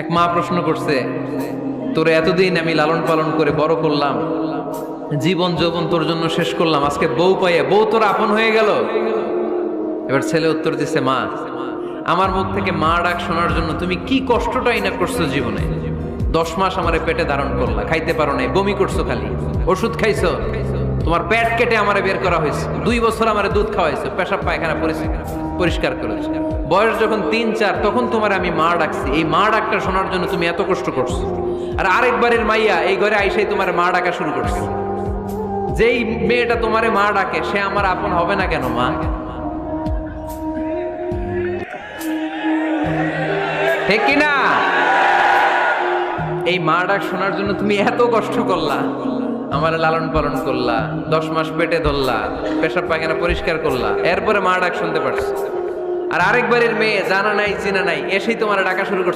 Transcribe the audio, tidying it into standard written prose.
এক মা প্রশ্ন করছে, তোরে এতদিন আমি লালন পালন করে বড় করলাম, জীবন যৌবন তোর জন্য শেষ করলাম, আজকে বউ পাইয়ে বউ তোর আপন হয়ে গেল। এবার ছেলে উত্তর দিছে, মা, আমার মুখ থেকে মা ডাক শোনার জন্য তুমি কি কষ্টটাই না করছো জীবনে। 10 মাস আমারে পেটে ধারণ করলা, খাইতে পারো নাই, বমি করছো, খালি ওষুধ খাইছো, তোমার পেট কেটে আমারে বের করা হয়েছে, 2 বছর আমারে দুধ খাওয়াইছো, পেশাব পায়খানা পরিষ্কার করেছো। বয়স যখন 3-4 তখন তোমার আমি মা ডাকছি, এই মা ডাকটা শোনার জন্য তুমি এত কষ্ট করছো। আর আরেকবারের মাইয়া এই ঘরে আইসাই তোমার মা ডাকা শুরু করছে। যেই মেয়েটা তোমারে মা ডাকে সে আমার আপন হবে না কেন মা? ঠিক কিনা? এই মা ডাক শোনার জন্য তুমি এত কষ্ট করলা, আমার লালন পালন করলা, 10 মাস পেটে ধরলা, পেশাব পায়খানা পরিষ্কার করলা, এরপরে মা ডাক শুনতে পারছো। আর আরেকবারের মেয়ে জানা নাই চিনা নাই এসেই তোমার ডাকা শুরু করছে।